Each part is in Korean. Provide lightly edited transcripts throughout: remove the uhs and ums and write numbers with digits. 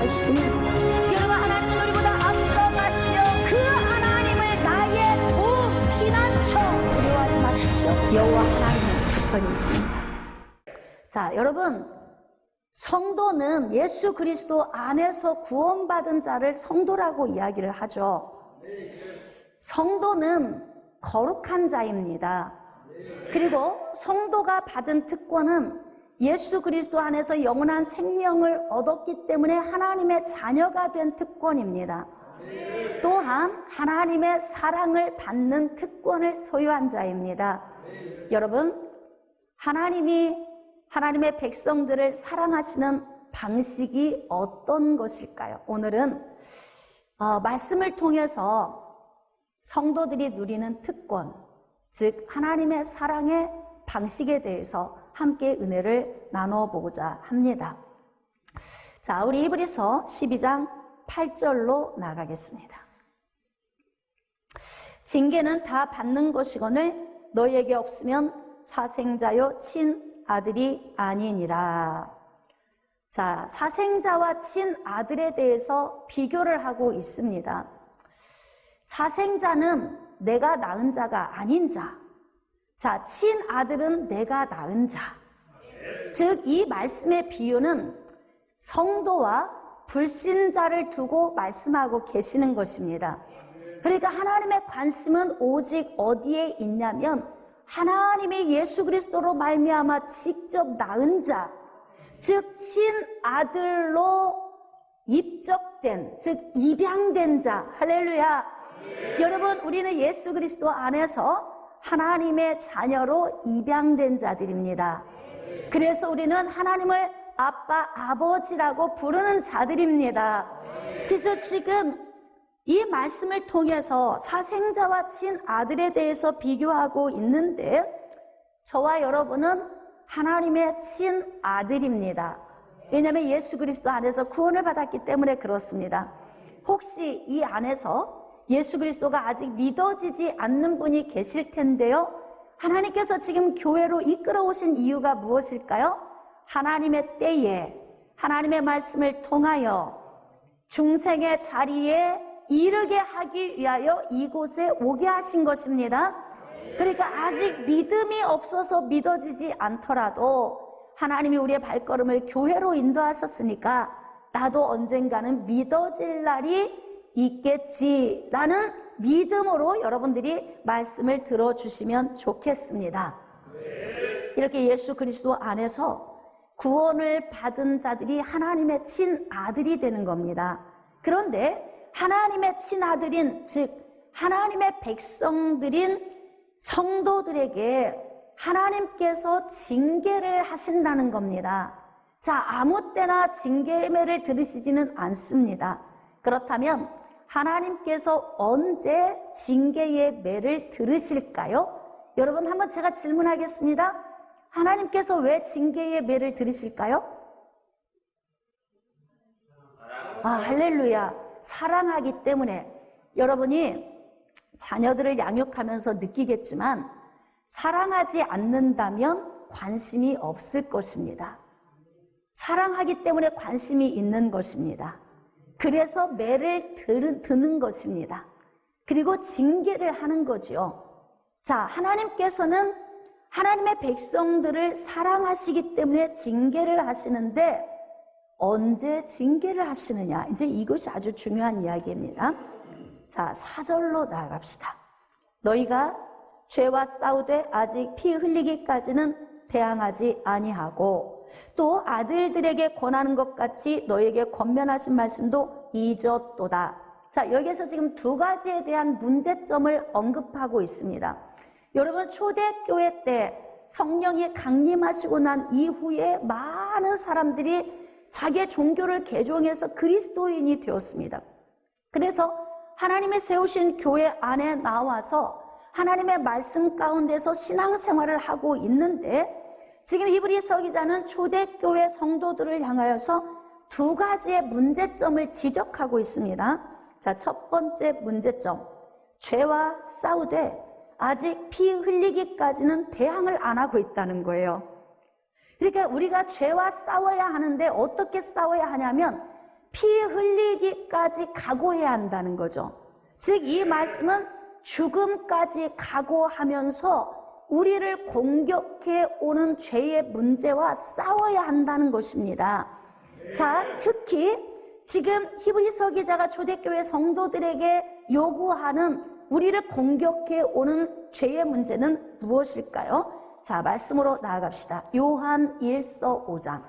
말씀입니다. 여러분, 하나님은 우리보다 앞서가시며 그 하나님을 나의 피난처 두려워하지 마십시오. 여호와 하나님은 제 편에 있습니다. 자, 여러분, 성도는 예수 그리스도 안에서 구원받은 자를 성도라고 이야기를 하죠. 성도는 거룩한 자입니다. 그리고 성도가 받은 특권은 예수 그리스도 안에서 영원한 생명을 얻었기 때문에 하나님의 자녀가 된 특권입니다. 또한 하나님의 사랑을 받는 특권을 소유한 자입니다. 여러분, 하나님의 백성들을 사랑하시는 방식이 어떤 것일까요? 오늘은 말씀을 통해서 성도들이 누리는 특권, 즉 하나님의 사랑의 방식에 대해서 함께 은혜를 나눠보고자 합니다. 자, 우리 히브리서 12장 8절로 나가겠습니다. 징계는 다 받는 것이거늘 너희에게 없으면 사생자요 친아들이 아니니라. 자, 사생자와 친아들에 대해서 비교를 하고 있습니다. 사생자는 내가 낳은 자가 아닌 자. 자, 친아들은 내가 낳은 자. 즉, 이 말씀의 비유는 성도와 불신자를 두고 말씀하고 계시는 것입니다. 그러니까 하나님의 관심은 오직 어디에 있냐면 하나님이 예수 그리스도로 말미암아 직접 낳은 자, 즉 친아들로 입적된, 즉 입양된 자. 할렐루야. 여러분, 우리는 예수 그리스도 안에서 하나님의 자녀로 입양된 자들입니다. 그래서 우리는 하나님을 아빠, 아버지라고 부르는 자들입니다. 그래서 지금 이 말씀을 통해서 사생자와 친아들에 대해서 비교하고 있는데 저와 여러분은 하나님의 친아들입니다. 왜냐하면 예수 그리스도 안에서 구원을 받았기 때문에 그렇습니다. 혹시 이 안에서 예수 그리스도가 아직 믿어지지 않는 분이 계실 텐데요. 하나님께서 지금 교회로 이끌어 오신 이유가 무엇일까요? 하나님의 때에 하나님의 말씀을 통하여 중생의 자리에 이르게 하기 위하여 이곳에 오게 하신 것입니다. 그러니까 아직 믿음이 없어서 믿어지지 않더라도 하나님이 우리의 발걸음을 교회로 인도하셨으니까 나도 언젠가는 믿어질 날이 있겠지라는 믿음으로 여러분들이 말씀을 들어주시면 좋겠습니다. 이렇게 예수 그리스도 안에서 구원을 받은 자들이 하나님의 친아들이 되는 겁니다. 그런데 하나님의 친아들인, 즉 하나님의 백성들인 성도들에게 하나님께서 징계를 하신다는 겁니다. 자, 아무 때나 징계의 매를 들으시지는 않습니다. 그렇다면 하나님께서 언제 징계의 매를 들으실까요? 여러분, 한번 제가 질문하겠습니다. 하나님께서 왜 징계의 매를 들으실까요? 할렐루야. 사랑하기 때문에. 여러분이 자녀들을 양육하면서 느끼겠지만 사랑하지 않는다면 관심이 없을 것입니다. 사랑하기 때문에 관심이 있는 것입니다. 그래서 매를 드는 것입니다. 그리고 징계를 하는 거지요. 자, 하나님께서는 하나님의 백성들을 사랑하시기 때문에 징계를 하시는데 언제 징계를 하시느냐? 이제 이것이 아주 중요한 이야기입니다. 자, 4절로 나아갑시다. 너희가 죄와 싸우되 아직 피 흘리기까지는 대항하지 아니하고 또 아들들에게 권하는 것 같이 너에게 권면하신 말씀도 잊었도다. 자, 여기에서 지금 두 가지에 대한 문제점을 언급하고 있습니다. 여러분, 초대교회 때 성령이 강림하시고 난 이후에 많은 사람들이 자기의 종교를 개종해서 그리스도인이 되었습니다. 그래서 하나님이 세우신 교회 안에 나와서 하나님의 말씀 가운데서 신앙생활을 하고 있는데 지금 히브리서 기자는 초대교회 성도들을 향하여서 두 가지의 문제점을 지적하고 있습니다. 자, 첫 번째 문제점, 죄와 싸우되 아직 피 흘리기까지는 대항을 안 하고 있다는 거예요. 그러니까 우리가 죄와 싸워야 하는데 어떻게 싸워야 하냐면 피 흘리기까지 각오해야 한다는 거죠. 즉 이 말씀은 죽음까지 각오하면서 우리를 공격해 오는 죄의 문제와 싸워야 한다는 것입니다. 자, 특히 지금 히브리서 기자가 초대교회 성도들에게 요구하는 우리를 공격해 오는 죄의 문제는 무엇일까요? 자, 말씀으로 나아갑시다. 요한 1서 5장.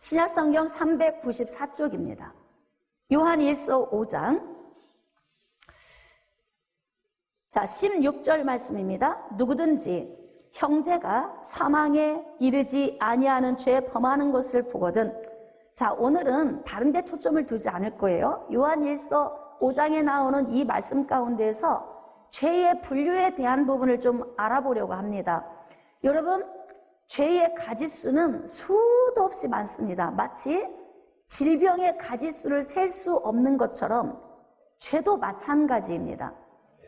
신약성경 394쪽입니다. 요한 1서 5장. 자, 16절 말씀입니다. 누구든지 형제가 사망에 이르지 아니하는 죄 범하는 것을 보거든. 자, 오늘은 다른 데 초점을 두지 않을 거예요. 요한 1서 5장에 나오는 이 말씀 가운데에서 죄의 분류에 대한 부분을 좀 알아보려고 합니다. 여러분, 죄의 가지수는 수도 없이 많습니다. 마치 질병의 가지수를 셀 수 없는 것처럼 죄도 마찬가지입니다.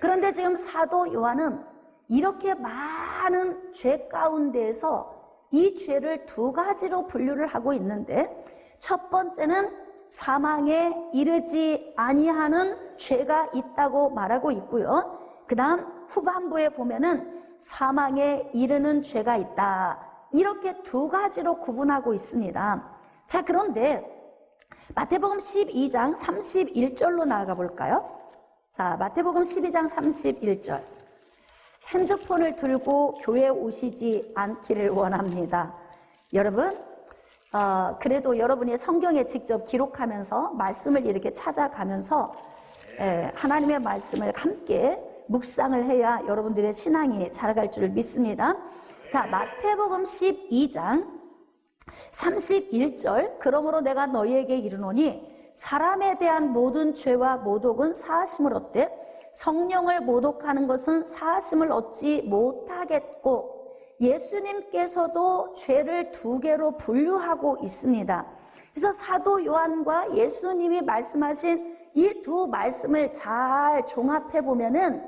그런데 지금 사도 요한은 이렇게 많은 죄 가운데에서 이 죄를 두 가지로 분류를 하고 있는데, 첫 번째는 사망에 이르지 아니하는 죄가 있다고 말하고 있고요. 그 다음 후반부에 보면은 사망에 이르는 죄가 있다. 이렇게 두 가지로 구분하고 있습니다. 자, 그런데 마태복음 12장 31절로 나아가 볼까요? 자, 마태복음 12장 31절. 핸드폰을 들고 교회에 오시지 않기를 원합니다. 여러분, 그래도 여러분이 성경에 직접 기록하면서 말씀을 이렇게 찾아가면서 하나님의 말씀을 함께 묵상을 해야 여러분들의 신앙이 자라갈 줄 믿습니다. 자, 마태복음 12장 31절. 그러므로 내가 너희에게 이르노니 사람에 대한 모든 죄와 모독은 사하심을 얻되 성령을 모독하는 것은 사하심을 얻지 못하겠고, 예수님께서도 죄를 두 개로 분류하고 있습니다. 그래서 사도 요한과 예수님이 말씀하신 이 두 말씀을 잘 종합해 보면은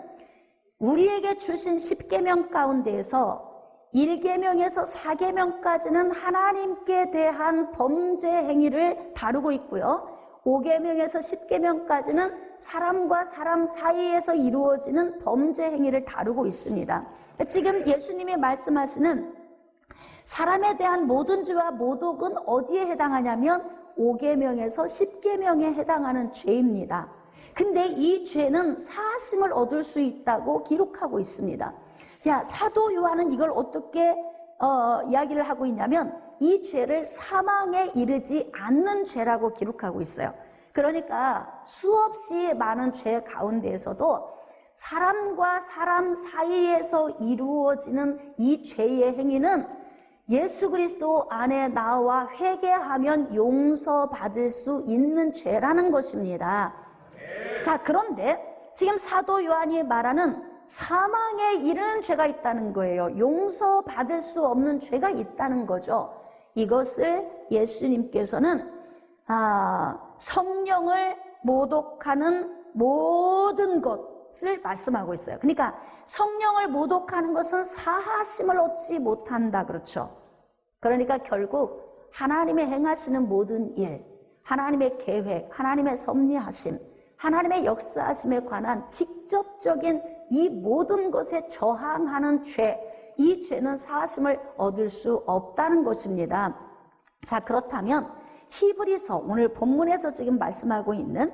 우리에게 주신 10계명 가운데에서 1계명에서 4계명까지는 하나님께 대한 범죄 행위를 다루고 있고요. 5계명에서 10계명까지는 사람과 사람 사이에서 이루어지는 범죄 행위를 다루고 있습니다. 지금 예수님이 말씀하시는 사람에 대한 모든 죄와 모독은 어디에 해당하냐면 5계명에서 10계명에 해당하는 죄입니다. 근데 이 죄는 사하심을 얻을 수 있다고 기록하고 있습니다. 자, 사도 요한은 이걸 어떻게 이야기를 하고 있냐면 이 죄를 사망에 이르지 않는 죄라고 기록하고 있어요. 그러니까 수없이 많은 죄 가운데에서도 사람과 사람 사이에서 이루어지는 이 죄의 행위는 예수 그리스도 안에 나와 회개하면 용서받을 수 있는 죄라는 것입니다. 자, 그런데 지금 사도 요한이 말하는 사망에 이르는 죄가 있다는 거예요. 용서받을 수 없는 죄가 있다는 거죠. 이것을 예수님께서는 성령을 모독하는 모든 것을 말씀하고 있어요. 그러니까 성령을 모독하는 것은 사하심을 얻지 못한다, 그렇죠? 그러니까 결국 하나님의 행하시는 모든 일, 하나님의 계획, 하나님의 섭리하심, 하나님의 역사하심에 관한 직접적인 이 모든 것에 저항하는 죄, 이 죄는 사하심을 얻을 수 없다는 것입니다. 자, 그렇다면 히브리서, 오늘 본문에서 지금 말씀하고 있는,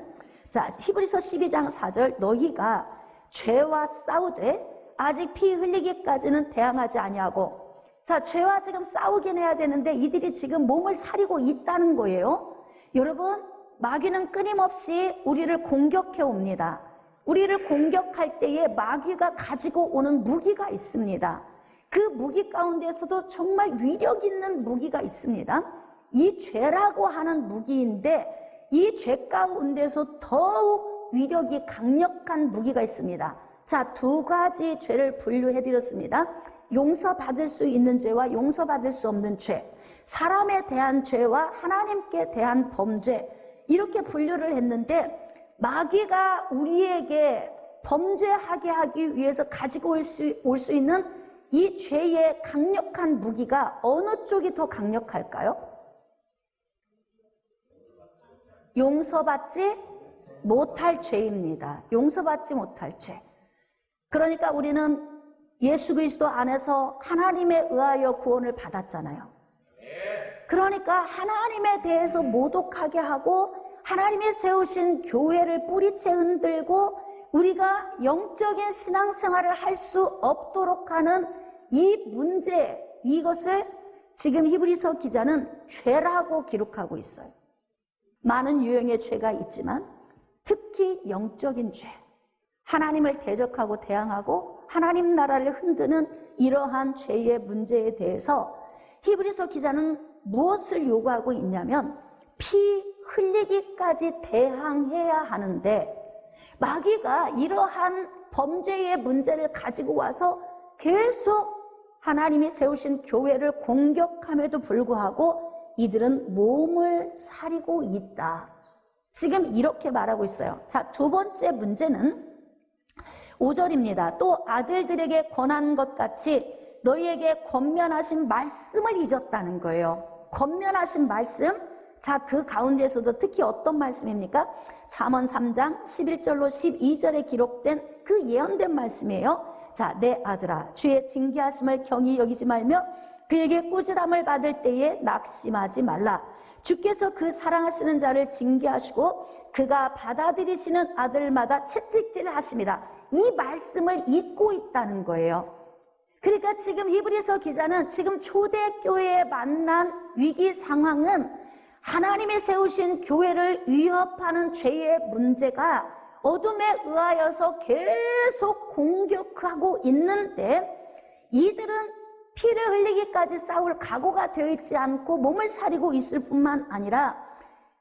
자, 히브리서 12장 4절, 너희가 죄와 싸우되 아직 피 흘리기까지는 대항하지 아니하고, 자, 죄와 지금 싸우긴 해야 되는데 이들이 지금 몸을 사리고 있다는 거예요. 여러분, 마귀는 끊임없이 우리를 공격해 옵니다. 우리를 공격할 때에 마귀가 가지고 오는 무기가 있습니다. 그 무기 가운데서도 정말 위력 있는 무기가 있습니다. 이 죄라고 하는 무기인데 이 죄 가운데서 더욱 위력이 강력한 무기가 있습니다. 자, 두 가지 죄를 분류해 드렸습니다. 용서받을 수 있는 죄와 용서받을 수 없는 죄, 사람에 대한 죄와 하나님께 대한 범죄, 이렇게 분류를 했는데 마귀가 우리에게 범죄하게 하기 위해서 가지고 올 수 있는 이 죄의 강력한 무기가 어느 쪽이 더 강력할까요? 용서받지 못할 죄입니다. 용서받지 못할 죄. 그러니까 우리는 예수 그리스도 안에서 하나님에 의하여 구원을 받았잖아요. 그러니까 하나님에 대해서 모독하게 하고 하나님이 세우신 교회를 뿌리채 흔들고 우리가 영적인 신앙생활을 할 수 없도록 하는 이 문제, 이것을 지금 히브리서 기자는 죄라고 기록하고 있어요. 많은 유형의 죄가 있지만 특히 영적인 죄, 하나님을 대적하고 대항하고 하나님 나라를 흔드는 이러한 죄의 문제에 대해서 히브리서 기자는 무엇을 요구하고 있냐면 피 흘리기까지 대항해야 하는데 마귀가 이러한 범죄의 문제를 가지고 와서 계속 하나님이 세우신 교회를 공격함에도 불구하고 이들은 몸을 사리고 있다. 지금 이렇게 말하고 있어요. 자, 두 번째 문제는 5절입니다. 또 아들들에게 권한 것 같이 너희에게 권면하신 말씀을 잊었다는 거예요. 권면하신 말씀. 자, 그 가운데서도 특히 어떤 말씀입니까? 잠언 3장 11절로 12절에 기록된 그 예언된 말씀이에요. 자, 내 아들아 주의 징계하심을 경히 여기지 말며 그에게 꾸지람을 받을 때에 낙심하지 말라. 주께서 그 사랑하시는 자를 징계하시고 그가 받아들이시는 아들마다 채찍질을 하심이라. 이 말씀을 잊고 있다는 거예요. 그러니까 지금 히브리서 기자는 지금 초대교회에 만난 위기 상황은 하나님이 세우신 교회를 위협하는 죄의 문제가 어둠에 의하여서 계속 공격하고 있는데 이들은 피를 흘리기까지 싸울 각오가 되어 있지 않고 몸을 사리고 있을 뿐만 아니라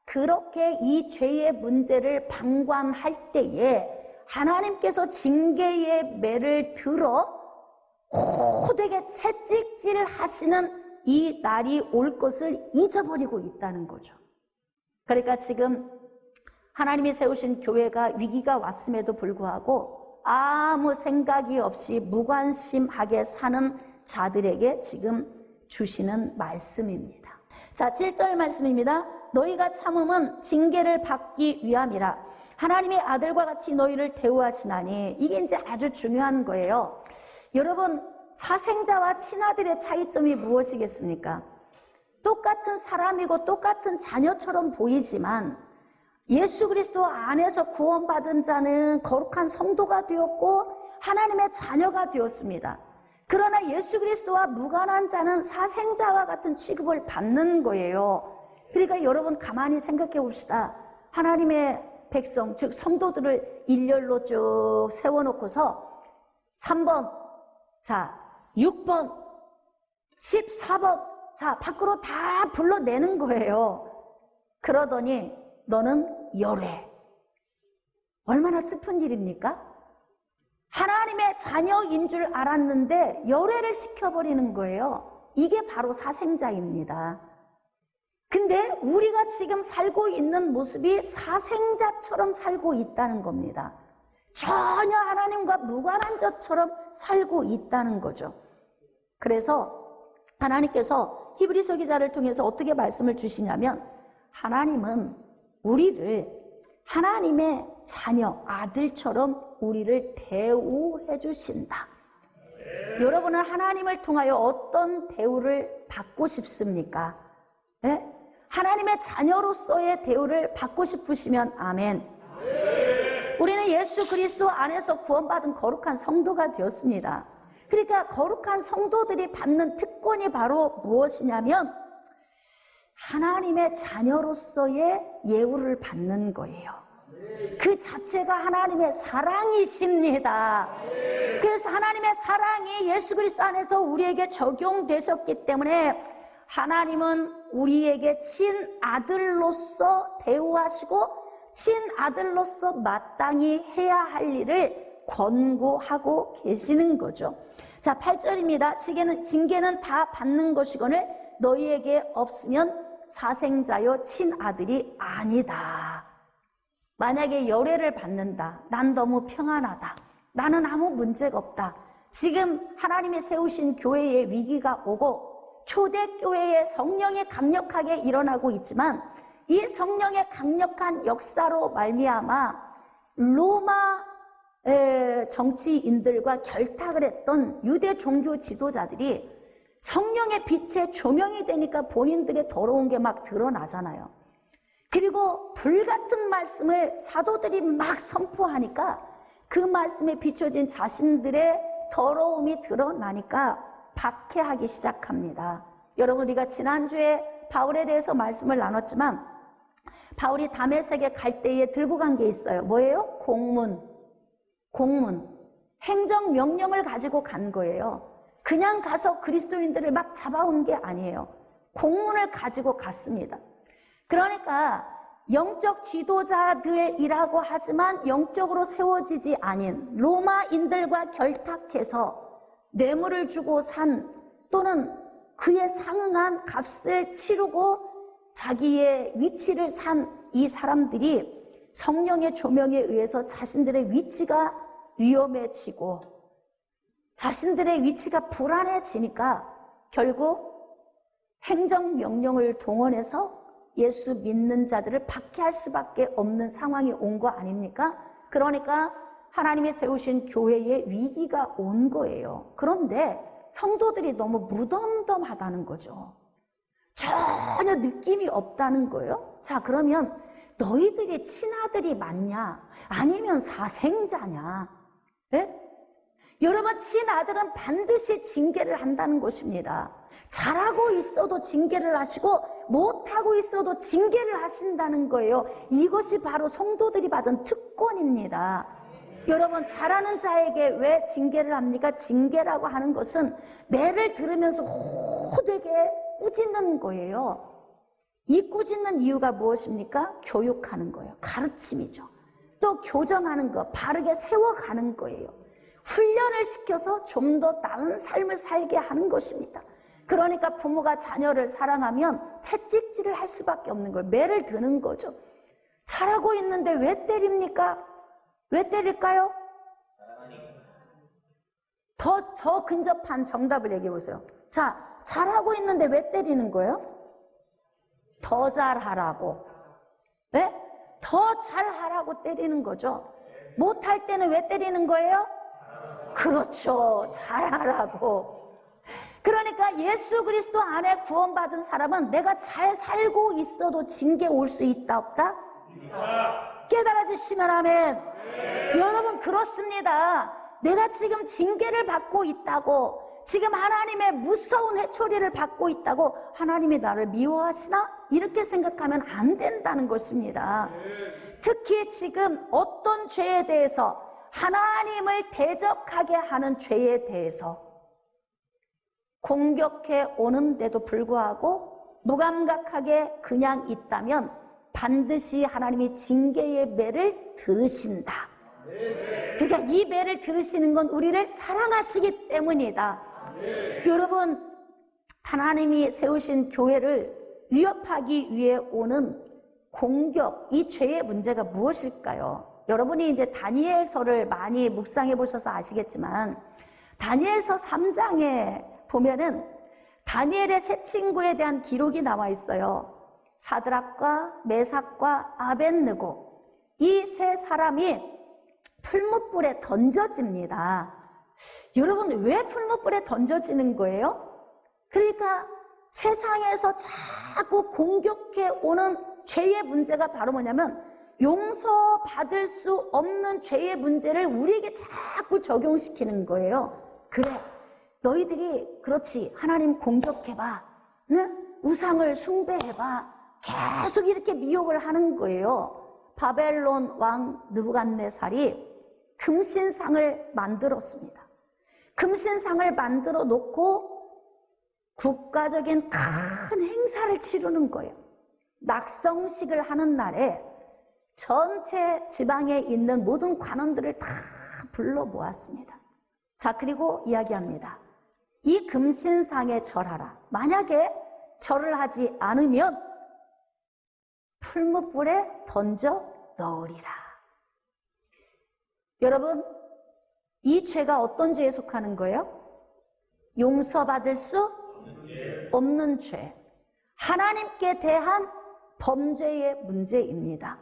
그렇게 이 죄의 문제를 방관할 때에 하나님께서 징계의 매를 들어 호되게 채찍질 하시는 이 날이 올 것을 잊어버리고 있다는 거죠. 그러니까 지금 하나님이 세우신 교회가 위기가 왔음에도 불구하고 아무 생각이 없이 무관심하게 사는 자들에게 지금 주시는 말씀입니다. 자, 7절 말씀입니다. 너희가 참음은 징계를 받기 위함이라. 하나님의 아들과 같이 너희를 대우하시나니. 이게 이제 아주 중요한 거예요. 여러분, 사생자와 친아들의 차이점이 무엇이겠습니까? 똑같은 사람이고 똑같은 자녀처럼 보이지만 예수 그리스도 안에서 구원받은 자는 거룩한 성도가 되었고 하나님의 자녀가 되었습니다. 그러나 예수 그리스도와 무관한 자는 사생자와 같은 취급을 받는 거예요. 그러니까 여러분 가만히 생각해 봅시다. 하나님의 백성, 즉 성도들을 일렬로 쭉 세워놓고서 3번, 자 6번, 14번, 자 밖으로 다 불러내는 거예요. 그러더니 너는 열외. 얼마나 슬픈 일입니까? 하나님의 자녀인 줄 알았는데 열외를 시켜버리는 거예요. 이게 바로 사생자입니다. 근데 우리가 지금 살고 있는 모습이 사생자처럼 살고 있다는 겁니다. 전혀 하나님과 무관한 자처럼 살고 있다는 거죠. 그래서 하나님께서 히브리서 기자를 통해서 어떻게 말씀을 주시냐면 하나님은 우리를 하나님의 자녀, 아들처럼 우리를 대우해 주신다. 여러분은 하나님을 통하여 어떤 대우를 받고 싶습니까? 네? 하나님의 자녀로서의 대우를 받고 싶으시면 아멘. 우리는 예수 그리스도 안에서 구원받은 거룩한 성도가 되었습니다. 그러니까 거룩한 성도들이 받는 특권이 바로 무엇이냐면 하나님의 자녀로서의 예우를 받는 거예요. 그 자체가 하나님의 사랑이십니다. 그래서 하나님의 사랑이 예수 그리스도 안에서 우리에게 적용되셨기 때문에 하나님은 우리에게 친아들로서 대우하시고 친아들로서 마땅히 해야 할 일을 권고하고 계시는 거죠. 자, 8절입니다. 징계는 다 받는 것이거늘 너희에게 없으면 사생자여 친아들이 아니다. 만약에 열애를 받는다. 난 너무 평안하다. 나는 아무 문제가 없다. 지금 하나님이 세우신 교회에 위기가 오고 초대교회에 성령이 강력하게 일어나고 있지만 이 성령의 강력한 역사로 말미암아 로마 정치인들과 결탁을 했던 유대 종교 지도자들이 성령의 빛에 조명이 되니까 본인들의 더러운 게 막 드러나잖아요. 그리고 불같은 말씀을 사도들이 막 선포하니까 그 말씀에 비춰진 자신들의 더러움이 드러나니까 박해하기 시작합니다. 여러분, 우리가 지난주에 바울에 대해서 말씀을 나눴지만 바울이 다메섹에 갈 때에 들고 간 게 있어요. 뭐예요? 공문. 행정명령을 가지고 간 거예요. 그냥 가서 그리스도인들을 막 잡아온 게 아니에요. 공문을 가지고 갔습니다. 그러니까 영적 지도자들이라고 하지만 영적으로 세워지지 않은 로마인들과 결탁해서 뇌물을 주고 산 또는 그에 상응한 값을 치르고 자기의 위치를 산 이 사람들이 성령의 조명에 의해서 자신들의 위치가 위험해지고 자신들의 위치가 불안해지니까 결국 행정명령을 동원해서 예수 믿는 자들을 박해할 수밖에 없는 상황이 온 거 아닙니까? 그러니까 하나님이 세우신 교회에 위기가 온 거예요. 그런데 성도들이 너무 무덤덤하다는 거죠. 전혀 느낌이 없다는 거예요. 자, 그러면 너희들이 친아들이 맞냐? 아니면 사생자냐? 네? 여러분, 친아들은 반드시 징계를 한다는 것입니다. 잘하고 있어도 징계를 하시고 못하고 있어도 징계를 하신다는 거예요. 이것이 바로 성도들이 받은 특권입니다. 여러분, 잘하는 자에게 왜 징계를 합니까? 징계라고 하는 것은 매를 들으면서 호되게 꾸짖는 거예요. 이 꾸짖는 이유가 무엇입니까? 교육하는 거예요. 가르침이죠. 또 교정하는 거, 바르게 세워가는 거예요. 훈련을 시켜서 좀 더 나은 삶을 살게 하는 것입니다. 그러니까 부모가 자녀를 사랑하면 채찍질을 할 수밖에 없는 거예요. 매를 드는 거죠. 잘하고 있는데 왜 때립니까? 왜 때릴까요? 더 근접한 정답을 얘기해 보세요. 자, 잘하고 있는데 왜 때리는 거예요? 더 잘하라고. 네? 더 잘하라고 때리는 거죠. 못할 때는 왜 때리는 거예요? 그렇죠. 잘하라고. 그러니까 예수 그리스도 안에 구원받은 사람은 내가 잘 살고 있어도 징계 올 수 있다 없다? 깨달아지시면 아멘. 여러분, 그렇습니다. 내가 지금 징계를 받고 있다고, 지금 하나님의 무서운 회초리를 받고 있다고 하나님이 나를 미워하시나? 이렇게 생각하면 안 된다는 것입니다. 특히 지금 어떤 죄에 대해서, 하나님을 대적하게 하는 죄에 대해서 공격해 오는데도 불구하고 무감각하게 그냥 있다면 반드시 하나님이 징계의 매를 들으신다. 그러니까 이 매를 들으시는 건 우리를 사랑하시기 때문이다. 여러분, 하나님이 세우신 교회를 위협하기 위해 오는 공격, 이 죄의 문제가 무엇일까요? 여러분이 이제 다니엘서를 많이 묵상해 보셔서 아시겠지만 다니엘서 3장에 보면은 다니엘의 세 친구에 대한 기록이 나와 있어요. 사드락과 메삭과 아벳느고, 이 세 사람이 풀무불에 던져집니다. 여러분, 왜 풀무불에 던져지는 거예요? 그러니까 세상에서 자꾸 공격해 오는 죄의 문제가 바로 뭐냐면 용서받을 수 없는 죄의 문제를 우리에게 자꾸 적용시키는 거예요. 그래, 너희들이 그렇지, 하나님 공격해봐, 응? 우상을 숭배해봐, 계속 이렇게 미혹을 하는 거예요. 바벨론 왕 느부갓네살이 금신상을 만들었습니다. 금신상을 만들어 놓고 국가적인 큰 행사를 치르는 거예요. 낙성식을 하는 날에 전체 지방에 있는 모든 관원들을 다 불러 모았습니다. 자, 그리고 이야기합니다. 이 금신상에 절하라. 만약에 절을 하지 않으면 풀무불에 던져 넣으리라. 여러분, 이 죄가 어떤 죄에 속하는 거예요? 용서받을 수 없는 죄. 하나님께 대한 범죄의 문제입니다.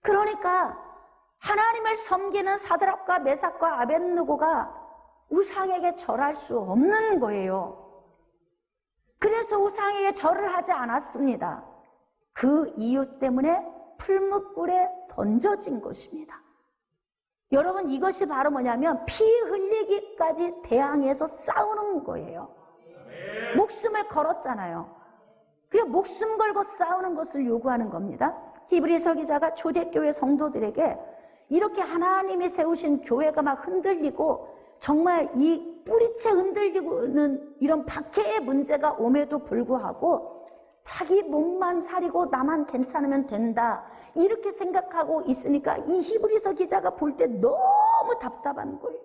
그러니까 하나님을 섬기는 사드락과 메삭과 아벳느고가 우상에게 절할 수 없는 거예요. 그래서 우상에게 절을 하지 않았습니다. 그 이유 때문에 풀무불에 던져진 것입니다. 여러분, 이것이 바로 뭐냐면 피 흘리기까지 대항해서 싸우는 거예요. 목숨을 걸었잖아요. 그냥 목숨 걸고 싸우는 것을 요구하는 겁니다. 히브리서 기자가 초대교회 성도들에게 이렇게 하나님이 세우신 교회가 막 흔들리고 정말 이 뿌리채 흔들리고는 이런 박해의 문제가 옴에도 불구하고 자기 몸만 사리고 나만 괜찮으면 된다 이렇게 생각하고 있으니까 이 히브리서 기자가 볼 때 너무 답답한 거예요.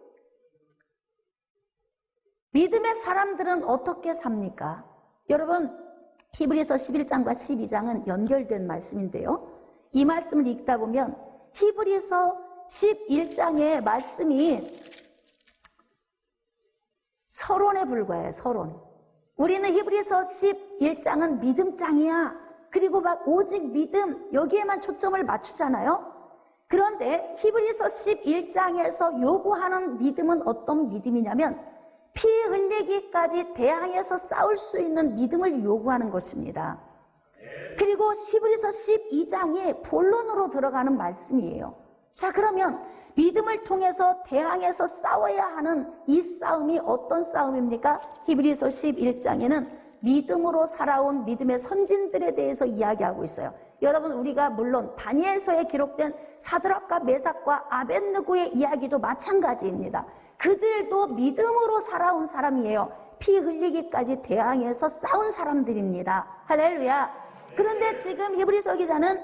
믿음의 사람들은 어떻게 삽니까? 여러분, 히브리서 11장과 12장은 연결된 말씀인데요. 이 말씀을 읽다 보면 히브리서 11장의 말씀이 서론에 불과해요. 서론. 우리는 히브리서 11장은 믿음장이야. 그리고 막 오직 믿음 여기에만 초점을 맞추잖아요. 그런데 히브리서 11장에서 요구하는 믿음은 어떤 믿음이냐면 피 흘리기까지 대항해서 싸울 수 있는 믿음을 요구하는 것입니다. 그리고 히브리서 12장이 본론으로 들어가는 말씀이에요. 자, 그러면 믿음을 통해서 대항해서 싸워야 하는 이 싸움이 어떤 싸움입니까? 히브리서 11장에는 믿음으로 살아온 믿음의 선진들에 대해서 이야기하고 있어요. 여러분, 우리가 물론 다니엘서에 기록된 사드락과 메삭과 아벳느고의 이야기도 마찬가지입니다. 그들도 믿음으로 살아온 사람이에요. 피 흘리기까지 대항해서 싸운 사람들입니다. 할렐루야. 그런데 지금 히브리서 기자는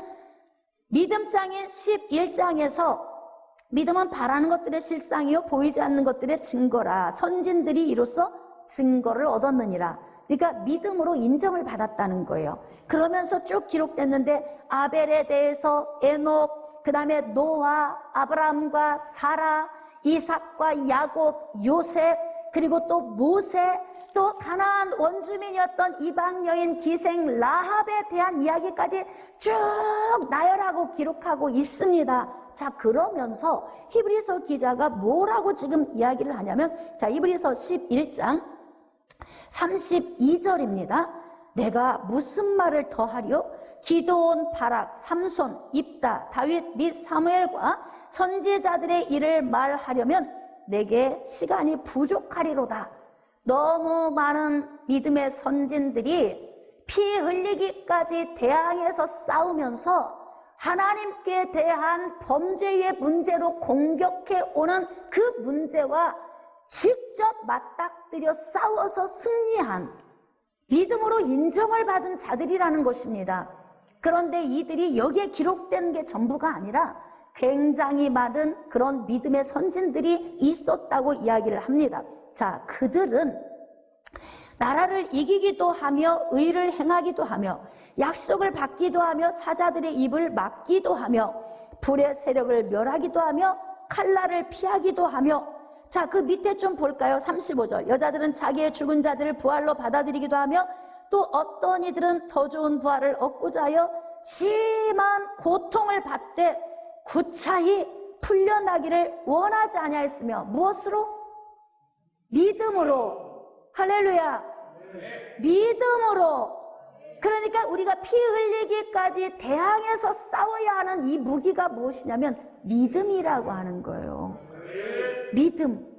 믿음장인 11장에서 믿음은 바라는 것들의 실상이요 보이지 않는 것들의 증거라. 선진들이 이로써 증거를 얻었느니라. 그러니까 믿음으로 인정을 받았다는 거예요. 그러면서 쭉 기록됐는데 아벨에 대해서 에녹, 그 다음에 노아, 아브라함과 사라, 이삭과 야곱, 요셉, 그리고 또 모세, 또 가나안 원주민이었던 이방 여인 기생 라합에 대한 이야기까지 쭉 나열하고 기록하고 있습니다. 자, 그러면서 히브리서 기자가 뭐라고 지금 이야기를 하냐면, 자, 히브리서 11장 32절입니다. 내가 무슨 말을 더하리요? 기드온, 바락, 삼손, 입다, 다윗 및 사무엘과 선지자들의 일을 말하려면 내게 시간이 부족하리로다. 너무 많은 믿음의 선진들이 피 흘리기까지 대항해서 싸우면서 하나님께 대한 범죄의 문제로 공격해 오는 그 문제와 직접 맞닥뜨려 싸워서 승리한 믿음으로 인정을 받은 자들이라는 것입니다. 그런데 이들이 여기에 기록된 게 전부가 아니라 굉장히 많은 그런 믿음의 선진들이 있었다고 이야기를 합니다. 자, 그들은 나라를 이기기도 하며 의를 행하기도 하며 약속을 받기도 하며 사자들의 입을 막기도 하며 불의 세력을 멸하기도 하며 칼날을 피하기도 하며, 자, 그 밑에 좀 볼까요? 35절. 여자들은 자기의 죽은 자들을 부활로 받아들이기도 하며 또 어떤 이들은 더 좋은 부활을 얻고자 하여 심한 고통을 받되 구차히 풀려나기를 원하지 아니하였으며 무엇으로? 믿음으로. 할렐루야. 믿음으로. 그러니까 우리가 피 흘리기까지 대항해서 싸워야 하는 이 무기가 무엇이냐면 믿음이라고 하는 거예요. 믿음.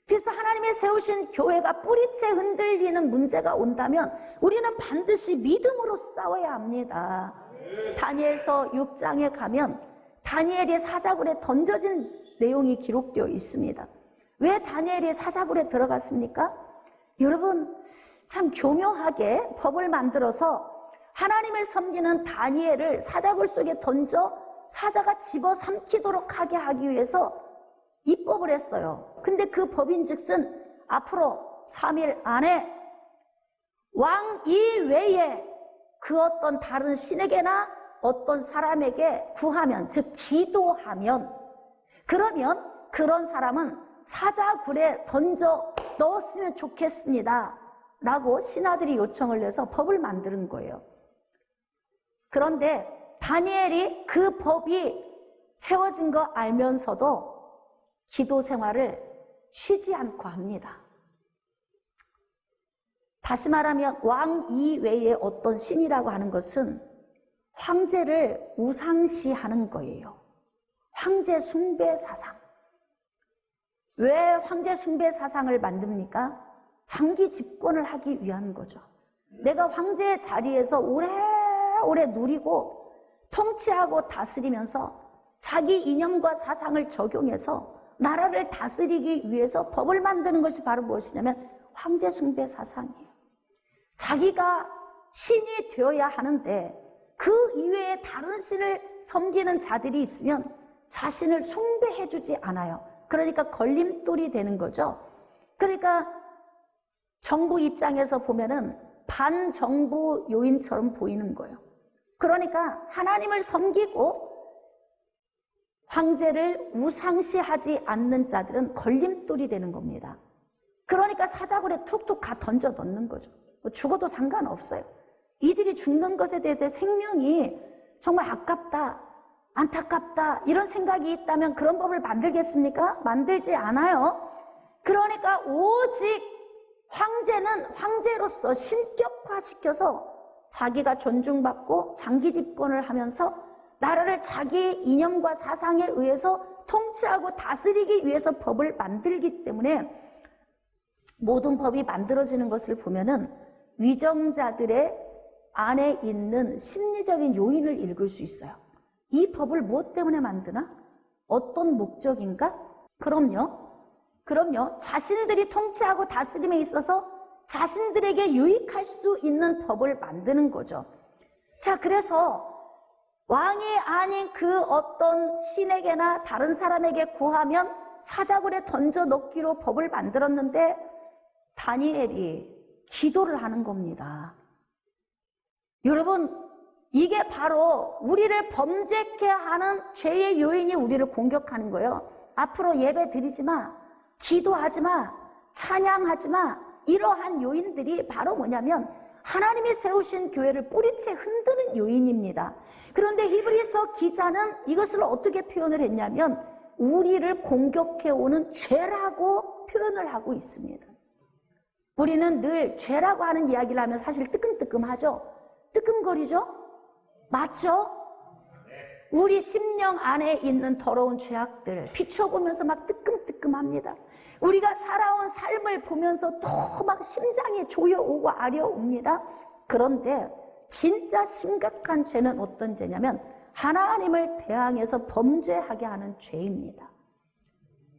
그래서 하나님의 세우신 교회가 뿌리채 흔들리는 문제가 온다면 우리는 반드시 믿음으로 싸워야 합니다. 다니엘서 6장에 가면 다니엘이 사자굴에 던져진 내용이 기록되어 있습니다. 왜 다니엘이 사자굴에 들어갔습니까? 여러분, 참 교묘하게 법을 만들어서 하나님을 섬기는 다니엘을 사자굴 속에 던져 사자가 집어삼키도록 하게 하기 위해서 입법을 했어요. 근데 그 법인즉슨 앞으로 3일 안에 왕 이외에 그 어떤 다른 신에게나 어떤 사람에게 구하면, 즉 기도하면, 그러면 그런 사람은 사자굴에 던져 넣었으면 좋겠습니다 라고 신하들이 요청을 해서 법을 만드는 거예요. 그런데 다니엘이 그 법이 세워진 거 알면서도 기도 생활을 쉬지 않고 합니다. 다시 말하면 왕 이외의 어떤 신이라고 하는 것은 황제를 우상시하는 거예요. 황제 숭배 사상. 왜 황제 숭배 사상을 만듭니까? 장기 집권을 하기 위한 거죠. 내가 황제의 자리에서 오래오래 누리고 통치하고 다스리면서 자기 이념과 사상을 적용해서 나라를 다스리기 위해서 법을 만드는 것이 바로 무엇이냐면 황제 숭배 사상이에요. 자기가 신이 되어야 하는데 그 이외에 다른 신을 섬기는 자들이 있으면 자신을 숭배해주지 않아요. 그러니까 걸림돌이 되는 거죠. 그러니까 정부 입장에서 보면은 반정부 요인처럼 보이는 거예요. 그러니까 하나님을 섬기고 황제를 우상시하지 않는 자들은 걸림돌이 되는 겁니다. 그러니까 사자굴에 툭툭 가 던져 넣는 거죠. 죽어도 상관없어요. 이들이 죽는 것에 대해서 생명이 정말 아깝다, 안타깝다 이런 생각이 있다면 그런 법을 만들겠습니까? 만들지 않아요. 그러니까 오직 황제는 황제로서 신격화시켜서 자기가 존중받고 장기 집권을 하면서 나라를 자기 이념과 사상에 의해서 통치하고 다스리기 위해서 법을 만들기 때문에 모든 법이 만들어지는 것을 보면은 위정자들의 안에 있는 심리적인 요인을 읽을 수 있어요. 이 법을 무엇 때문에 만드나? 어떤 목적인가? 그럼요. 자신들이 통치하고 다스림에 있어서 자신들에게 유익할 수 있는 법을 만드는 거죠. 자, 그래서 왕이 아닌 그 어떤 신에게나 다른 사람에게 구하면 사자굴에 던져 넣기로 법을 만들었는데 다니엘이 기도를 하는 겁니다. 여러분, 이게 바로 우리를 범죄케 하는 죄의 요인이 우리를 공격하는 거예요. 앞으로 예배 드리지 마, 기도하지 마, 찬양하지 마. 이러한 요인들이 바로 뭐냐면 하나님이 세우신 교회를 뿌리채 흔드는 요인입니다. 그런데 히브리서 기자는 이것을 어떻게 표현을 했냐면 우리를 공격해오는 죄라고 표현을 하고 있습니다. 우리는 늘 죄라고 하는 이야기를 하면 사실 뜨끔뜨끔하죠? 뜨끔거리죠? 맞죠? 우리 심령 안에 있는 더러운 죄악들 비춰보면서 막 뜨끔뜨끔합니다. 우리가 살아온 삶을 보면서 또 막 심장이 조여오고 아려옵니다. 그런데 진짜 심각한 죄는 어떤 죄냐면 하나님을 대항해서 범죄하게 하는 죄입니다.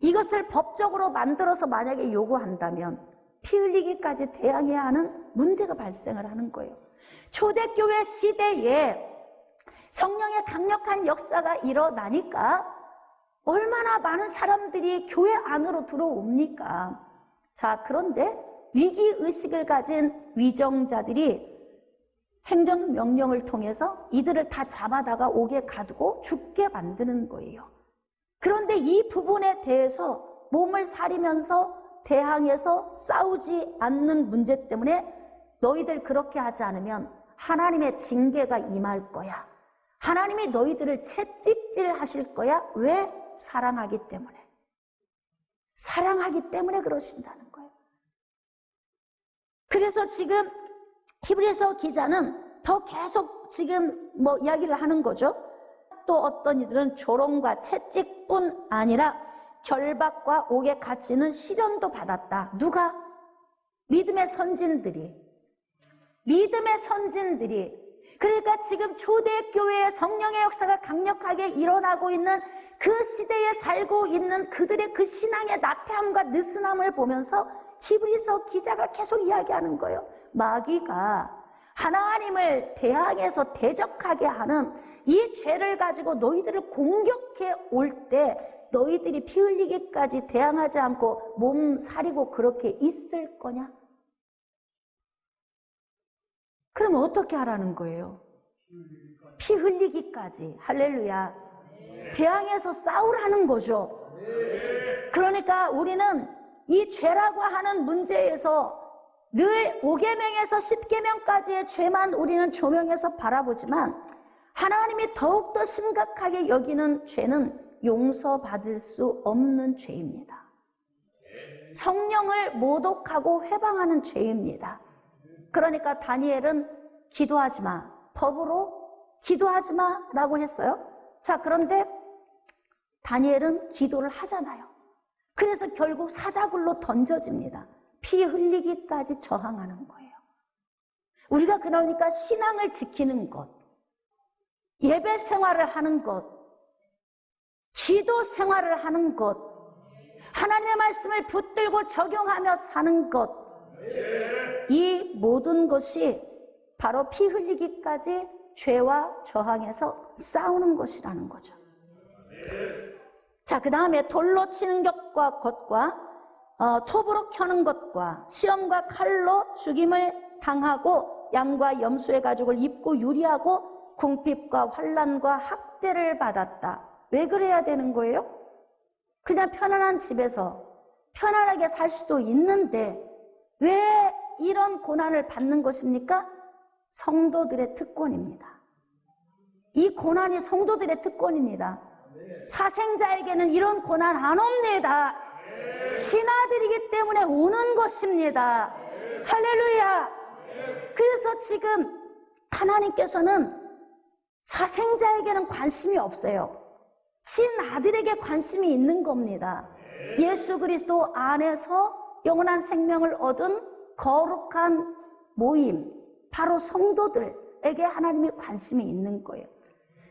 이것을 법적으로 만들어서 만약에 요구한다면 피 흘리기까지 대항해야 하는 문제가 발생을 하는 거예요. 초대교회 시대에 성령의 강력한 역사가 일어나니까 얼마나 많은 사람들이 교회 안으로 들어옵니까? 자, 그런데 위기의식을 가진 위정자들이 행정명령을 통해서 이들을 다 잡아다가 옥에 가두고 죽게 만드는 거예요. 그런데 이 부분에 대해서 몸을 사리면서 대항해서 싸우지 않는 문제 때문에 너희들 그렇게 하지 않으면 하나님의 징계가 임할 거야. 하나님이 너희들을 채찍질 하실 거야. 왜? 사랑하기 때문에. 사랑하기 때문에 그러신다는 거예요. 그래서 지금 히브리서 기자는 더 계속 지금 이야기를 하는 거죠. 또 어떤 이들은 조롱과 채찍뿐 아니라 결박과 옥에 갇히는 시련도 받았다. 누가? 믿음의 선진들이. 그러니까 지금 초대교회의 성령의 역사가 강력하게 일어나고 있는 그 시대에 살고 있는 그들의 그 신앙의 나태함과 느슨함을 보면서 히브리서 기자가 계속 이야기하는 거예요. 마귀가 하나님을 대항해서 대적하게 하는 이 죄를 가지고 너희들을 공격해 올 때 너희들이 피 흘리기까지 대항하지 않고 몸 사리고 그렇게 있을 거냐? 그럼 어떻게 하라는 거예요? 피 흘리기까지. 할렐루야. 대항해서 싸우라는 거죠. 그러니까 우리는 이 죄라고 하는 문제에서 늘 5계명에서 10계명까지의 죄만 우리는 조명해서 바라보지만 하나님이 더욱더 심각하게 여기는 죄는 용서받을 수 없는 죄입니다. 성령을 모독하고 회방하는 죄입니다. 그러니까 다니엘은 기도하지 마, 법으로 기도하지 마라고 했어요. 자, 그런데 다니엘은 기도를 하잖아요. 그래서 결국 사자굴로 던져집니다. 피 흘리기까지 저항하는 거예요. 우리가 그러니까 신앙을 지키는 것, 예배 생활을 하는 것, 기도 생활을 하는 것, 하나님의 말씀을 붙들고 적용하며 사는 것, 이 모든 것이 바로 피 흘리기까지 죄와 저항해서 싸우는 것이라는 거죠. 자, 그 다음에 돌로 치는 것과 톱으로 켜는 것과 시험과 칼로 죽임을 당하고 양과 염소의 가죽을 입고 유리하고 궁핍과 환난과 학대를 받았다. 왜 그래야 되는 거예요? 그냥 편안한 집에서 편안하게 살 수도 있는데 왜 이런 고난을 받는 것입니까? 성도들의 특권입니다. 이 고난이 성도들의 특권입니다. 사생자에게는 이런 고난 안 옵니다. 신하들이기 때문에 오는 것입니다. 할렐루야. 그래서 지금 하나님께서는 사생자에게는 관심이 없어요. 친아들에게 관심이 있는 겁니다. 예수 그리스도 안에서 영원한 생명을 얻은 거룩한 모임, 바로 성도들에게 하나님이 관심이 있는 거예요.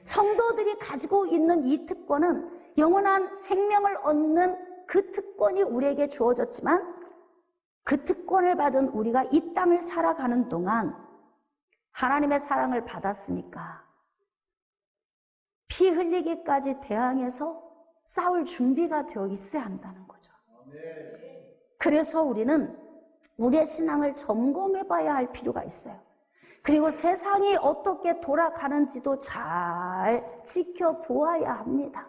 성도들이 가지고 있는 이 특권은 영원한 생명을 얻는 그 특권이 우리에게 주어졌지만 그 특권을 받은 우리가 이 땅을 살아가는 동안 하나님의 사랑을 받았으니까 피 흘리기까지 대항해서 싸울 준비가 되어 있어야 한다는 거죠. 그래서 우리는 우리의 신앙을 점검해 봐야 할 필요가 있어요. 그리고 세상이 어떻게 돌아가는지도 잘 지켜보아야 합니다.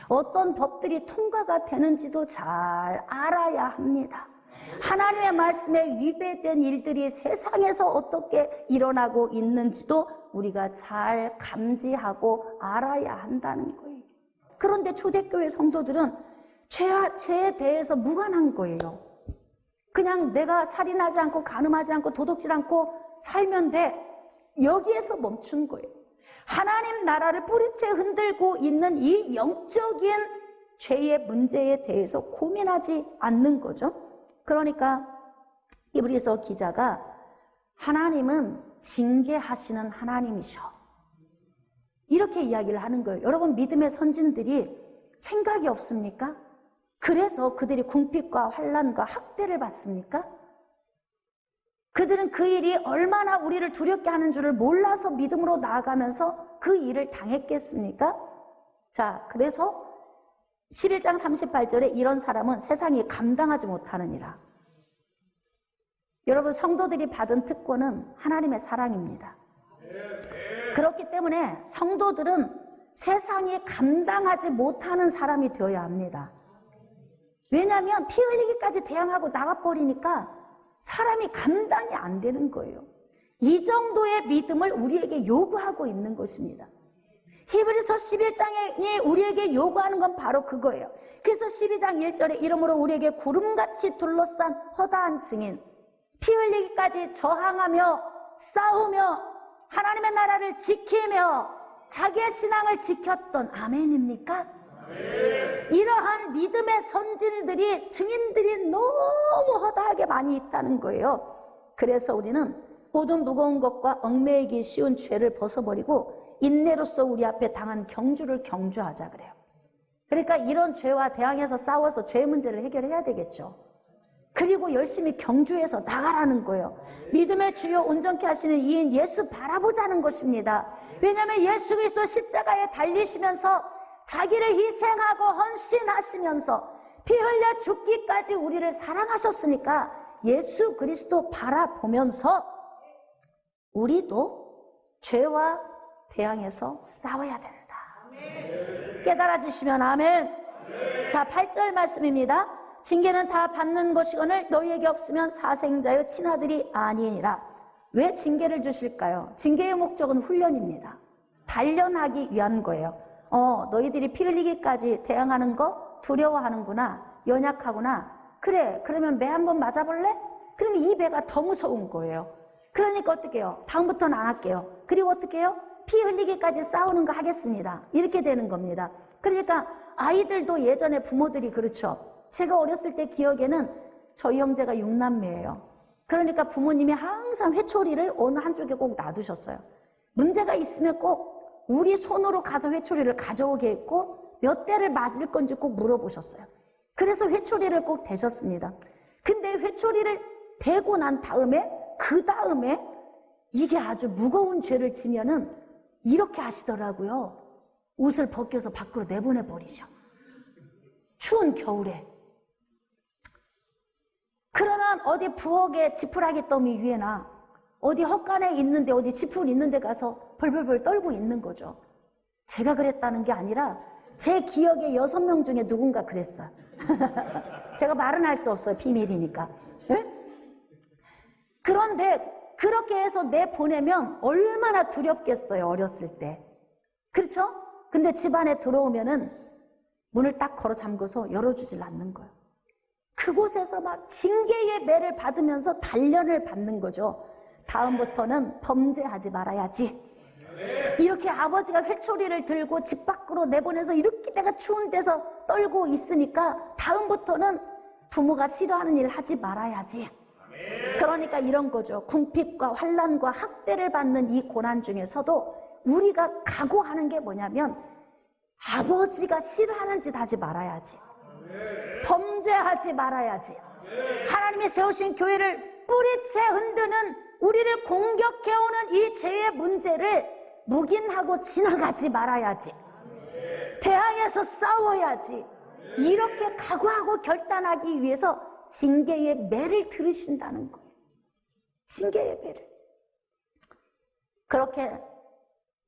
어떤 법들이 통과가 되는지도 잘 알아야 합니다. 하나님의 말씀에 위배된 일들이 세상에서 어떻게 일어나고 있는지도 우리가 잘 감지하고 알아야 한다는 거예요. 그런데 초대교회 성도들은 죄에 대해서 무관한 거예요. 그냥 내가 살인하지 않고 간음하지 않고 도둑질 않고 살면 돼. 여기에서 멈춘 거예요. 하나님 나라를 뿌리채 흔들고 있는 이 영적인 죄의 문제에 대해서 고민하지 않는 거죠. 그러니까 히브리서 기자가 하나님은 징계하시는 하나님이셔. 이렇게 이야기를 하는 거예요. 여러분, 믿음의 선진들이 생각이 없습니까? 그래서 그들이 궁핍과 환난과 학대를 받습니까? 그들은 그 일이 얼마나 우리를 두렵게 하는 줄을 몰라서 믿음으로 나아가면서 그 일을 당했겠습니까? 자, 그래서 11장 38절에 이런 사람은 세상이 감당하지 못하느니라. 여러분, 성도들이 받은 특권은 하나님의 사랑입니다. 그렇기 때문에 성도들은 세상이 감당하지 못하는 사람이 되어야 합니다. 왜냐하면 피 흘리기까지 대항하고 나가버리니까 사람이 감당이 안 되는 거예요. 이 정도의 믿음을 우리에게 요구하고 있는 것입니다. 히브리서 11장이 우리에게 요구하는 건 바로 그거예요. 그래서 12장 1절에 이러므로 우리에게 구름같이 둘러싼 허다한 증인, 피 흘리기까지 저항하며 싸우며 하나님의 나라를 지키며 자기의 신앙을 지켰던, 아멘입니까? 아멘. 이러한 믿음의 선진들이, 증인들이 너무 허다하게 많이 있다는 거예요. 그래서 우리는 모든 무거운 것과 얽매이기 쉬운 죄를 벗어버리고 인내로서 우리 앞에 당한 경주를 경주하자 그래요. 그러니까 이런 죄와 대항해서 싸워서 죄 문제를 해결해야 되겠죠. 그리고 열심히 경주해서 나가라는 거예요. 믿음의 주요 온전케 하시는 이인 예수 바라보자는 것입니다. 왜냐하면 예수 그리스도 십자가에 달리시면서 자기를 희생하고 헌신하시면서 피 흘려 죽기까지 우리를 사랑하셨으니까 예수 그리스도 바라보면서 우리도 죄와 대항해서 싸워야 된다. 깨달아지시면 아멘. 자, 8절 말씀입니다. 징계는 다 받는 것이거늘 너희에게 없으면 사생자여 친아들이 아니니라. 왜 징계를 주실까요? 징계의 목적은 훈련입니다. 단련하기 위한 거예요. 너희들이 피 흘리기까지 대항하는 거 두려워하는구나. 연약하구나. 그래, 그러면 매 한번 맞아볼래? 그러면 이 배가 더 무서운 거예요. 그러니까 어떻게 해요? 다음부터는 안 할게요. 그리고 어떻게 해요? 피 흘리기까지 싸우는 거 하겠습니다. 이렇게 되는 겁니다. 그러니까 아이들도 예전에 부모들이 그렇죠. 제가 어렸을 때 기억에는 저희 형제가 6남매예요. 그러니까 부모님이 항상 회초리를 어느 한쪽에 꼭 놔두셨어요. 문제가 있으면 꼭 우리 손으로 가서 회초리를 가져오게 했고 몇 대를 맞을 건지 꼭 물어보셨어요. 그래서 회초리를 꼭 대셨습니다. 근데 회초리를 대고 난 다음에 그 다음에 이게 아주 무거운 죄를 지면은 이렇게 하시더라고요. 옷을 벗겨서 밖으로 내보내버리셔. 추운 겨울에. 그러면 어디 부엌에 지푸라기 더미 위에나 어디 헛간에 있는데 어디 지푸 있는 데 가서 벌벌벌 떨고 있는 거죠. 제가 그랬다는 게 아니라 제 기억에 6명 중에 누군가 그랬어요. 제가 말은 할 수 없어요. 비밀이니까. 네? 그런데 그렇게 해서 내보내면 얼마나 두렵겠어요. 어렸을 때. 그렇죠? 근데 집안에 들어오면은 문을 딱 걸어 잠궈서 열어주질 않는 거예요. 그곳에서 막 징계의 매를 받으면서 단련을 받는 거죠. 다음부터는 범죄하지 말아야지. 이렇게 아버지가 회초리를 들고 집 밖으로 내보내서 이렇게 내가 추운 데서 떨고 있으니까 다음부터는 부모가 싫어하는 일 하지 말아야지. 그러니까 이런 거죠. 궁핍과 환난과 학대를 받는 이 고난 중에서도 우리가 각오하는 게 뭐냐면 아버지가 싫어하는 짓 하지 말아야지. 범죄하지 말아야지. 하나님이 세우신 교회를 뿌리채 흔드는 우리를 공격해오는 이 죄의 문제를 묵인하고 지나가지 말아야지. 대항해서 싸워야지. 이렇게 각오하고 결단하기 위해서 징계의 매를 들으신다는 거예요. 징계의 매를. 그렇게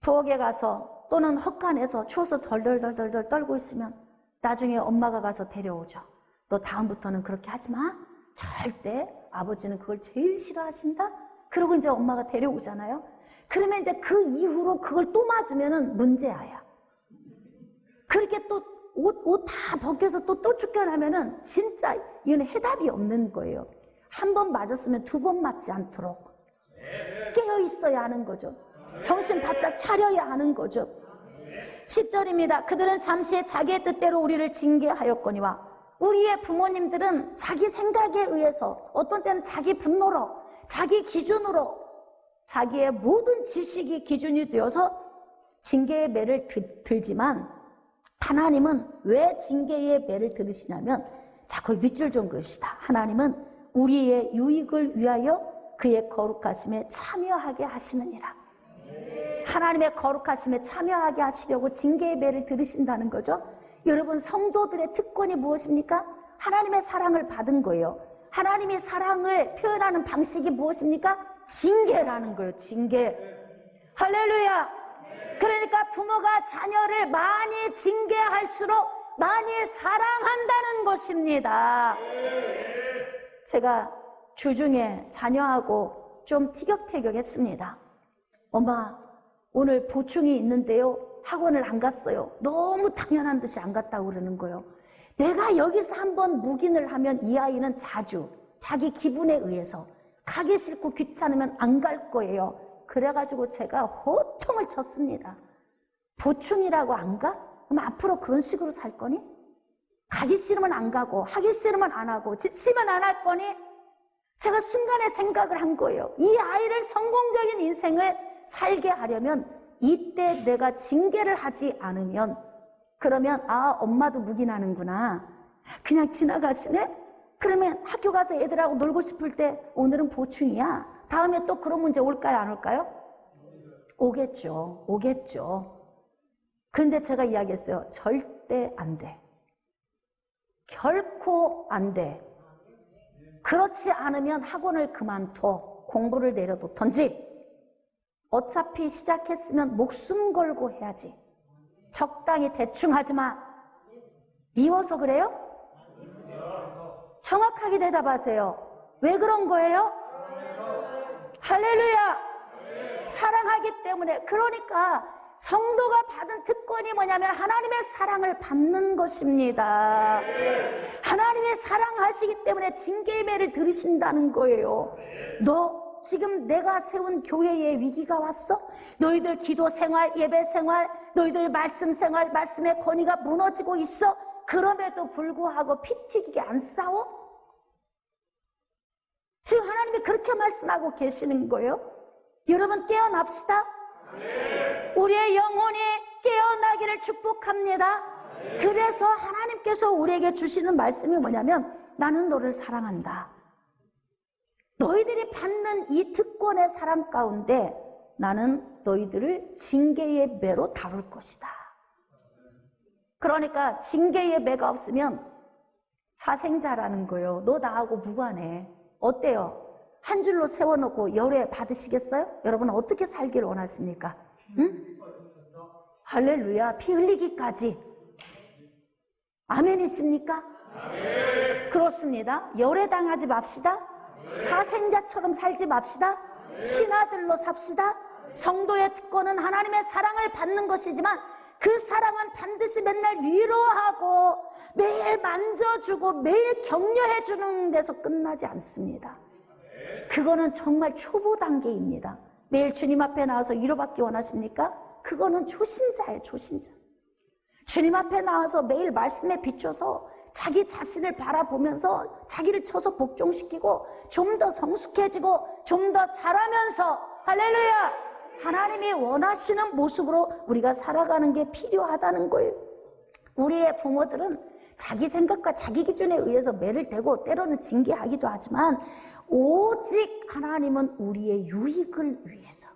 부엌에 가서 또는 헛간에서 추워서 덜덜덜덜 떨고 있으면 나중에 엄마가 가서 데려오죠. 너 다음부터는 그렇게 하지 마. 절대. 아버지는 그걸 제일 싫어하신다. 그러고 이제 엄마가 데려오잖아요. 그러면 이제 그 이후로 그걸 또 맞으면은 문제야. 그렇게 또 옷 다 벗겨서 또 쫓겨나면은 진짜 이건 해답이 없는 거예요. 한 번 맞았으면 2번 맞지 않도록 깨어 있어야 하는 거죠. 정신 바짝 차려야 하는 거죠. 10절입니다. 그들은 잠시 자기의 뜻대로 우리를 징계하였거니와 우리의 부모님들은 자기 생각에 의해서 어떤 때는 자기 분노로 자기 기준으로 자기의 모든 지식이 기준이 되어서 징계의 매를 들지만 하나님은 왜 징계의 매를 들으시냐면 자 거기 밑줄 좀 그읍시다. 하나님은 우리의 유익을 위하여 그의 거룩하심에 참여하게 하시느니라. 하나님의 거룩하심에 참여하게 하시려고 징계의 매를 들으신다는 거죠. 여러분 성도들의 특권이 무엇입니까? 하나님의 사랑을 받은 거예요. 하나님의 사랑을 표현하는 방식이 무엇입니까? 징계라는 거예요. 징계. 할렐루야. 그러니까 부모가 자녀를 많이 징계할수록 많이 사랑한다는 것입니다. 제가 주중에 자녀하고 좀 티격태격했습니다. 엄마 오늘 보충이 있는데요. 학원을 안 갔어요. 너무 당연한 듯이 안 갔다고 그러는 거예요. 내가 여기서 한번 묵인을 하면 이 아이는 자주 자기 기분에 의해서 가기 싫고 귀찮으면 안 갈 거예요. 그래가지고 제가 호통을 쳤습니다. 보충이라고 안 가? 그럼 앞으로 그런 식으로 살 거니? 가기 싫으면 안 가고 하기 싫으면 안 하고 지치면 안 할 거니? 제가 순간에 생각을 한 거예요. 이 아이를 성공적인 인생을 살게 하려면 이때 내가 징계를 하지 않으면 그러면 아 엄마도 묵인하는구나. 그냥 지나가시네? 그러면 학교 가서 애들하고 놀고 싶을 때 오늘은 보충이야. 다음에 또 그런 문제 올까요? 안 올까요? 오겠죠. 오겠죠. 근데 제가 이야기했어요. 절대 안 돼. 결코 안 돼. 그렇지 않으면 학원을 그만둬. 공부를 내려놓던지. 어차피 시작했으면 목숨 걸고 해야지. 적당히 대충 하지 마. 미워서 그래요? 정확하게 대답하세요. 왜 그런 거예요? 할렐루야! 사랑하기 때문에. 그러니까 성도가 받은 특권이 뭐냐면 하나님의 사랑을 받는 것입니다. 하나님의 사랑하시기 때문에 징계의 매를 들으신다는 거예요. 너 지금 내가 세운 교회에 위기가 왔어? 너희들 기도 생활, 예배 생활, 너희들 말씀 생활, 말씀의 권위가 무너지고 있어? 그럼에도 불구하고 피 튀기게 안 싸워? 지금 하나님이 그렇게 말씀하고 계시는 거예요. 여러분 깨어납시다. 우리의 영혼이 깨어나기를 축복합니다. 그래서 하나님께서 우리에게 주시는 말씀이 뭐냐면 나는 너를 사랑한다. 너희들이 받는 이 특권의 사랑 가운데 나는 너희들을 징계의 매로 다룰 것이다. 그러니까 징계의 매가 없으면 사생자라는 거예요. 너 나하고 무관해. 어때요? 한 줄로 세워놓고 열애 받으시겠어요? 여러분 어떻게 살기를 원하십니까? 응? 할렐루야. 피 흘리기까지. 아멘이십니까? 아멘. 그렇습니다. 열애당하지 맙시다. 사생자처럼 살지 맙시다. 신하들로 삽시다. 성도의 특권은 하나님의 사랑을 받는 것이지만 그 사랑은 반드시 맨날 위로하고 매일 만져주고 매일 격려해주는 데서 끝나지 않습니다. 그거는 정말 초보 단계입니다. 매일 주님 앞에 나와서 위로받기 원하십니까? 그거는 초신자예요. 초신자. 주님 앞에 나와서 매일 말씀에 비춰서 자기 자신을 바라보면서 자기를 쳐서 복종시키고 좀 더 성숙해지고 좀 더 자라면서 할렐루야! 하나님이 원하시는 모습으로 우리가 살아가는 게 필요하다는 거예요. 우리의 부모들은 자기 생각과 자기 기준에 의해서 매를 대고 때로는 징계하기도 하지만 오직 하나님은 우리의 유익을 위해서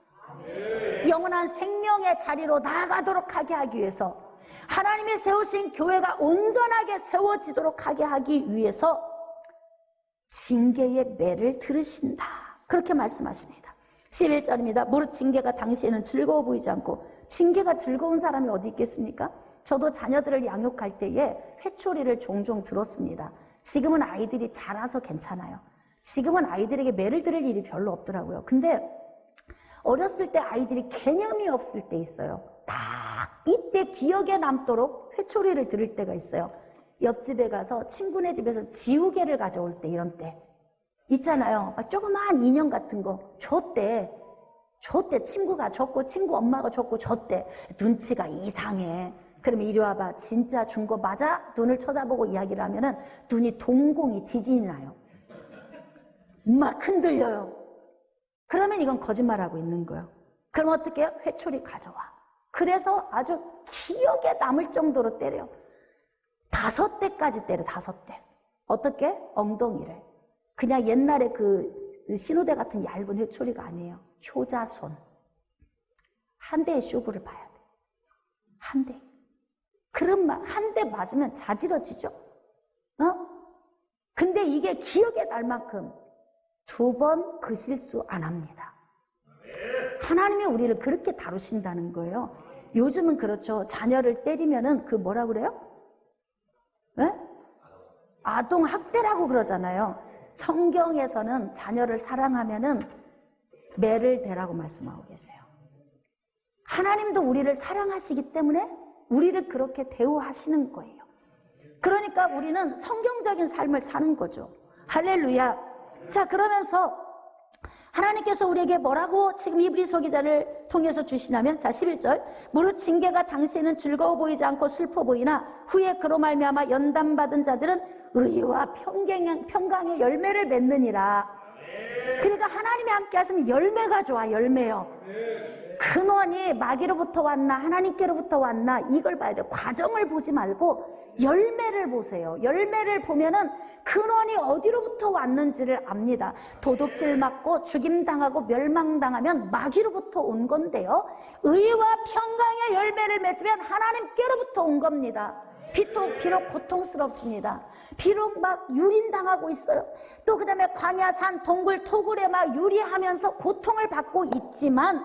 영원한 생명의 자리로 나아가도록 하게 하기 위해서 하나님이 세우신 교회가 온전하게 세워지도록 하게 하기 위해서 징계의 매를 들으신다. 그렇게 말씀하십니다. 11절입니다. 무릇 징계가 당시에는 즐거워 보이지 않고 징계가 즐거운 사람이 어디 있겠습니까? 저도 자녀들을 양육할 때에 회초리를 종종 들었습니다. 지금은 아이들이 자라서 괜찮아요. 지금은 아이들에게 매를 들을 일이 별로 없더라고요. 근데 어렸을 때 아이들이 개념이 없을 때 있어요. 딱 이때 기억에 남도록 회초리를 들을 때가 있어요. 옆집에 가서 친구네 집에서 지우개를 가져올 때 이런 때 있잖아요. 조그마한 인형 같은 거 줬대. 친구가 줬고 친구 엄마가 줬고 줬대. 눈치가 이상해. 그러면 이리 와봐. 진짜 준 거 맞아? 눈을 쳐다보고 이야기를 하면은 눈이 동공이 지진이 나요. 막 흔들려요. 그러면 이건 거짓말하고 있는 거예요. 그럼 어떻게 해요? 회초리 가져와. 그래서 아주 기억에 남을 정도로 때려요. 5대까지 때려. 5대. 어떻게? 엉덩이를. 그냥 옛날에 그 신호대 같은 얇은 회초리가 아니에요. 효자손. 한 대의 쇼부를 봐야 돼. 한 대. 그럼 한 대 맞으면 자지러지죠? 근데 이게 기억에 날 만큼 2번 그 실수 안 합니다. 하나님이 우리를 그렇게 다루신다는 거예요. 요즘은 그렇죠. 자녀를 때리면은 그 뭐라 그래요? 네? 아동학대라고 그러잖아요. 성경에서는 자녀를 사랑하면은 매를 대라고 말씀하고 계세요. 하나님도 우리를 사랑하시기 때문에 우리를 그렇게 대우하시는 거예요. 그러니까 우리는 성경적인 삶을 사는 거죠. 할렐루야. 자, 그러면서 하나님께서 우리에게 뭐라고 지금 히브리서 기자를 통해서 주시냐면, 자 11절, 무릇 징계가 당시에는 즐거워 보이지 않고 슬퍼 보이나 후에 그로 말미암아 연단받은 자들은 의와 평강의 열매를 맺느니라. 그러니까 하나님이 함께 하시면 열매가 좋아. 열매요. 근원이 마귀로부터 왔나 하나님께로부터 왔나 이걸 봐야 돼요. 과정을 보지 말고 열매를 보세요. 열매를 보면은 근원이 어디로부터 왔는지를 압니다. 도둑질 맞고 죽임당하고 멸망당하면 마귀로부터 온 건데요. 의와 평강의 열매를 맺으면 하나님께로부터 온 겁니다. 비록 고통스럽습니다. 비록 막 유린당하고 있어요. 또 그 다음에 광야산 동굴 토굴에 막 유리하면서 고통을 받고 있지만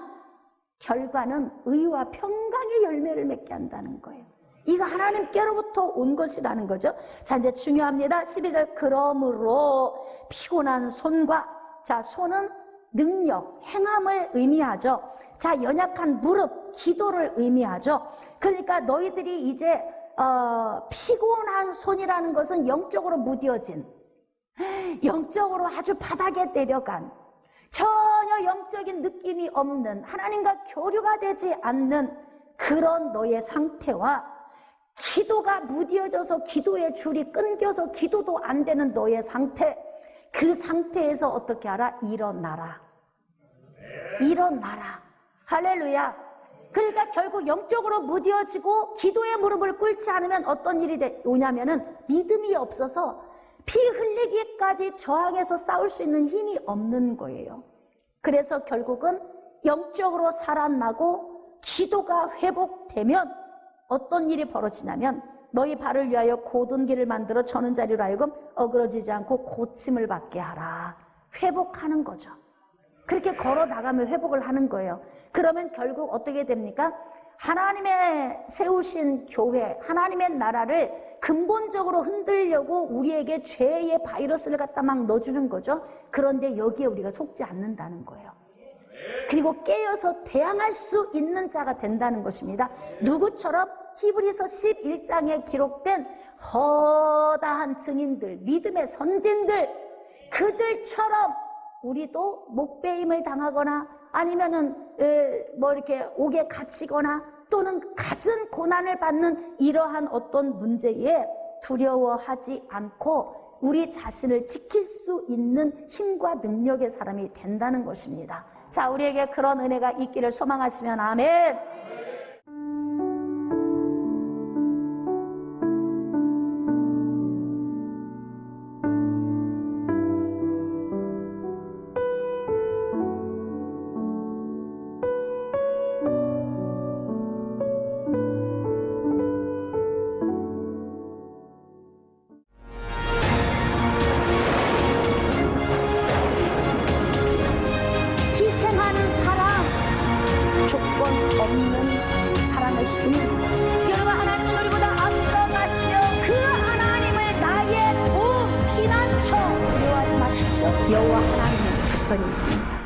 결과는 의와 평강의 열매를 맺게 한다는 거예요. 이거 하나님께로부터 온 것이라는 거죠. 자, 이제 중요합니다. 12절, 그러므로 피곤한 손과, 자, 손은 능력, 행함을 의미하죠. 자, 연약한 무릎, 기도를 의미하죠. 그러니까 너희들이 이제 피곤한 손이라는 것은 영적으로 무뎌진, 영적으로 아주 바닥에 내려간, 전혀 영적인 느낌이 없는, 하나님과 교류가 되지 않는 그런 너의 상태와 기도가 무뎌져서 기도의 줄이 끊겨서 기도도 안 되는 너의 상태, 그 상태에서 어떻게 하라? 일어나라. 일어나라. 할렐루야. 그러니까 결국 영적으로 무뎌지고 기도의 무릎을 꿇지 않으면 어떤 일이 오냐면은 믿음이 없어서 피 흘리기까지 저항해서 싸울 수 있는 힘이 없는 거예요. 그래서 결국은 영적으로 살아나고 기도가 회복되면 어떤 일이 벌어지냐면 너희 발을 위하여 곧은 길을 만들어 저는 자리로 하여금 어그러지지 않고 고침을 받게 하라. 회복하는 거죠. 그렇게 걸어 나가면 회복을 하는 거예요. 그러면 결국 어떻게 됩니까? 하나님의 세우신 교회, 하나님의 나라를 근본적으로 흔들려고 우리에게 죄의 바이러스를 갖다 막 넣어주는 거죠. 그런데 여기에 우리가 속지 않는다는 거예요. 그리고 깨어서 대항할 수 있는 자가 된다는 것입니다. 누구처럼? 히브리서 11장에 기록된 허다한 증인들, 믿음의 선진들, 그들처럼 우리도 목배임을 당하거나 아니면은 이렇게 옥에 갇히거나 또는 갖은 고난을 받는 이러한 어떤 문제에 두려워하지 않고 우리 자신을 지킬 수 있는 힘과 능력의 사람이 된다는 것입니다. 자, 우리에게 그런 은혜가 있기를 소망하시면 아멘. 희생하는 사랑, 조건 없는 사랑을 수 있는 것. 여러분, 하나님은 우리보다 앞서가시며 그 하나님을 나의 오 피난처 두려워하지 마십시오. 여호와 하나님의 저편이 있습니다.